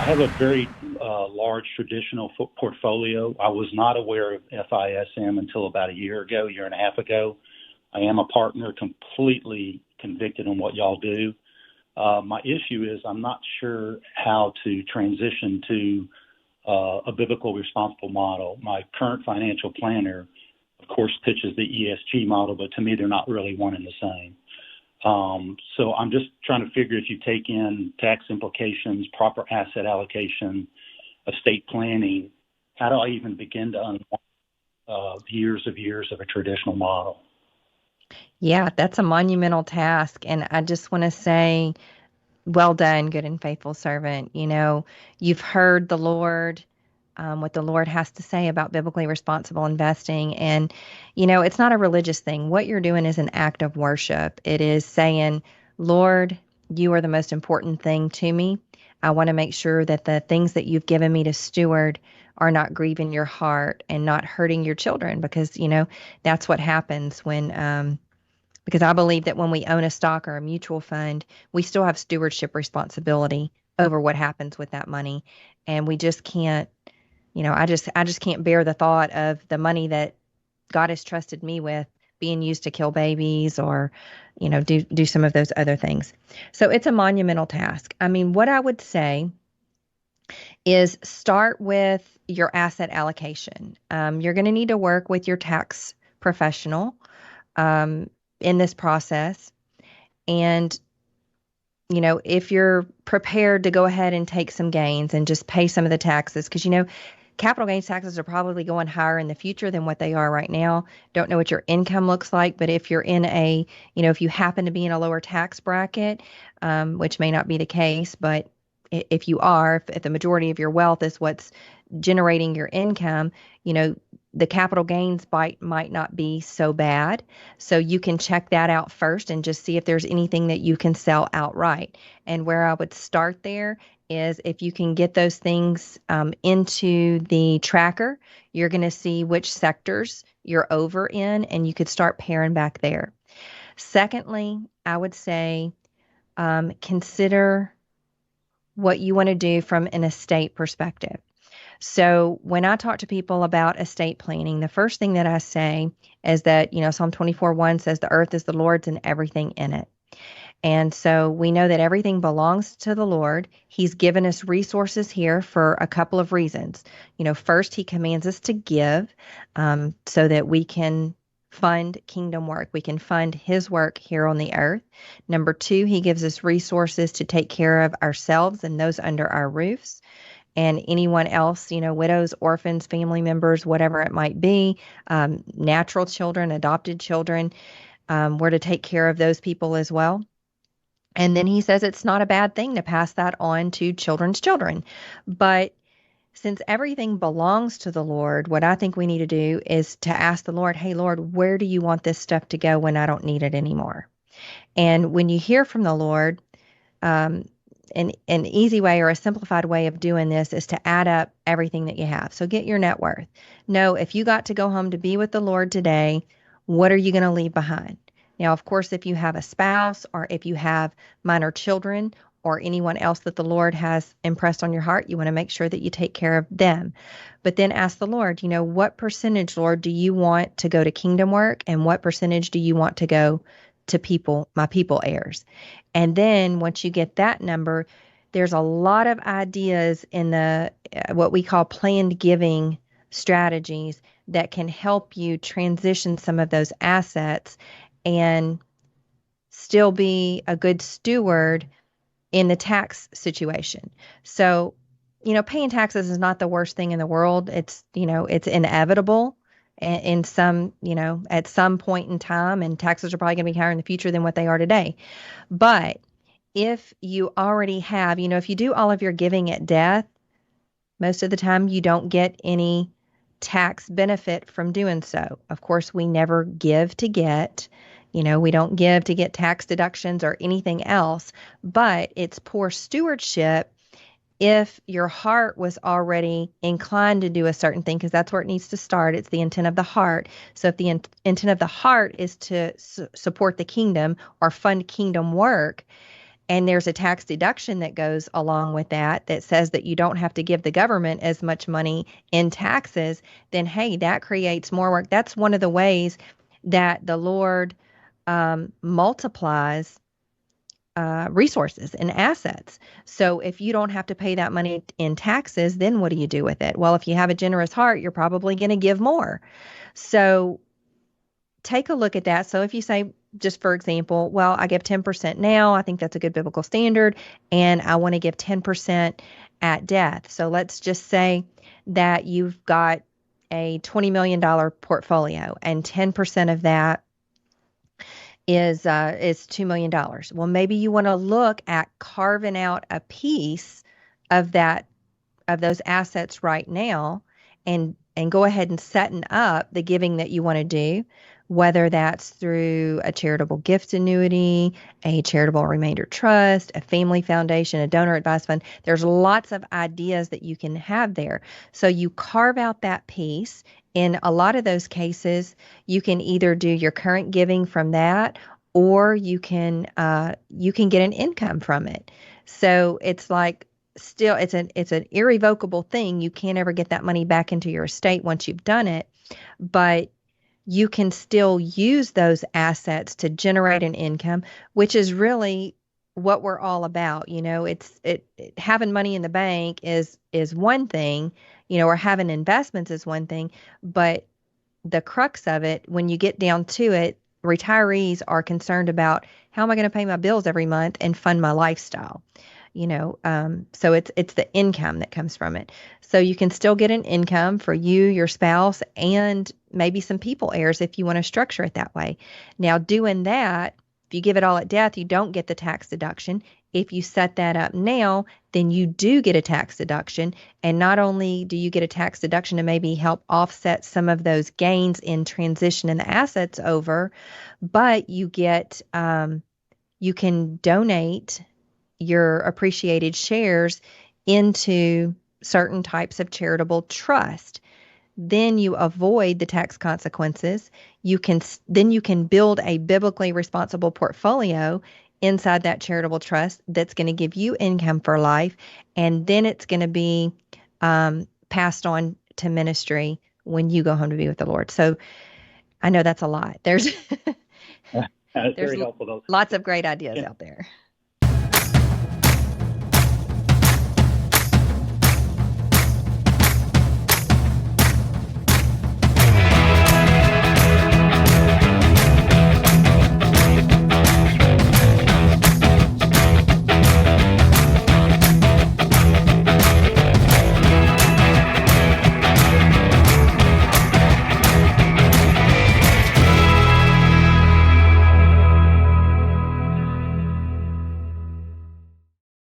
I have a very large traditional portfolio. I was not aware of FISM until about a year and a half ago. I am a partner, completely convicted on what y'all do. My issue is I'm not sure how to transition to a biblical responsible model. My current financial planner, of course, pitches the ESG model, but to me, they're not really one and the same. So I'm just trying to figure if you take in tax implications, proper asset allocation, estate planning, how do I even begin to unwind years of a traditional model? Yeah, that's a monumental task. And I just want to say, well done, good and faithful servant. You've heard the Lord, what the Lord has to say about biblically responsible investing. And, it's not a religious thing. What you're doing is an act of worship. It is saying, Lord, you are the most important thing to me. I want to make sure that the things that you've given me to steward are not grieving your heart and not hurting your children, because, that's what happens because I believe that when we own a stock or a mutual fund, we still have stewardship responsibility over what happens with that money. And we just can't, I just can't bear the thought of the money that God has trusted me with being used to kill babies or, do some of those other things. So it's a monumental task. I mean, what I would say is start with your asset allocation. You're going to need to work with your tax professional in this process. And, if you're prepared to go ahead and take some gains and just pay some of the taxes, because, capital gains taxes are probably going higher in the future than what they are right now. Don't know what your income looks like, but if you're if you happen to be in a lower tax bracket, which may not be the case, but if you are, if the majority of your wealth is what's generating your income, the capital gains bite might not be so bad. So you can check that out first and just see if there's anything that you can sell outright. And where I would start there is if you can get those things into the tracker, you're going to see which sectors you're over in, and you could start paring back there. Secondly, I would say consider what you want to do from an estate perspective. So when I talk to people about estate planning, the first thing that I say is that, Psalm 24:1 says the earth is the Lord's and everything in it. And so we know that everything belongs to the Lord. He's given us resources here for a couple of reasons. First, he commands us to give so that we can fund kingdom work. We can fund his work here on the earth. Number two, he gives us resources to take care of ourselves and those under our roofs and anyone else, widows, orphans, family members, whatever it might be, natural children, adopted children. We're to take care of those people as well. And then he says it's not a bad thing to pass that on to children's children. But since everything belongs to the Lord, what I think we need to do is to ask the Lord, hey, Lord, where do you want this stuff to go when I don't need it anymore? And when you hear from the Lord, an easy way or a simplified way of doing this is to add up everything that you have. So get your net worth. Know if you got to go home to be with the Lord today, what are you going to leave behind? Now, of course, if you have a spouse or if you have minor children or anyone else that the Lord has impressed on your heart, you want to make sure that you take care of them. But then ask the Lord, what percentage, Lord, do you want to go to kingdom work and what percentage do you want to go to my people heirs? And then once you get that number, there's a lot of ideas in the what we call planned giving strategies that can help you transition some of those assets and still be a good steward in the tax situation. So, paying taxes is not the worst thing in the world. It's inevitable in some, at some point in time, and taxes are probably going to be higher in the future than what they are today. But if you already have, if you do all of your giving at death, most of the time you don't get any tax benefit from doing so. Of course, we never give to get. We don't give to get tax deductions or anything else, but it's poor stewardship if your heart was already inclined to do a certain thing, because that's where it needs to start. It's the intent of the heart. So if the intent of the heart is to support the kingdom or fund kingdom work, and there's a tax deduction that goes along with that that says that you don't have to give the government as much money in taxes, then hey, that creates more work. That's one of the ways that the Lord multiplies resources and assets. So if you don't have to pay that money in taxes, then what do you do with it? Well, if you have a generous heart, you're probably going to give more. So take a look at that. So if you say, just for example, well, I give 10% now, I think that's a good biblical standard, and I want to give 10% at death. So let's just say that you've got a $20 million portfolio, and 10% of that is $2 million. Well, maybe you want to look at carving out a piece of that of those assets right now and go ahead and setting up the giving that you want to do, whether that's through a charitable gift annuity, a charitable remainder trust, a family foundation, a donor advised fund. There's lots of ideas that you can have there. So you carve out that piece. In a lot of those cases, you can either do your current giving from that, or you can get an income from it. So it's like, still, it's an irrevocable thing. You can't ever get that money back into your estate once you've done it, but you can still use those assets to generate an income, which is really what we're all about. Having money in the bank is one thing, or having investments is one thing, but the crux of it, when you get down to it, retirees are concerned about, how am I going to pay my bills every month and fund my lifestyle? So it's the income that comes from it. So you can still get an income for you, your spouse, and maybe some people heirs if you want to structure it that way. Now, doing that, if you give it all at death, you don't get the tax deduction. If you set that up now, then you do get a tax deduction. And not only do you get a tax deduction to maybe help offset some of those gains in transitioning the assets over, but you can donate your appreciated shares into certain types of charitable trust. Then you avoid the tax consequences. You can build a biblically responsible portfolio inside that charitable trust that's going to give you income for life, and then it's going to be passed on to ministry when you go home to be with the Lord. So I know that's a lot. There's That's there's very helpful, though. lots of great ideas And, out there.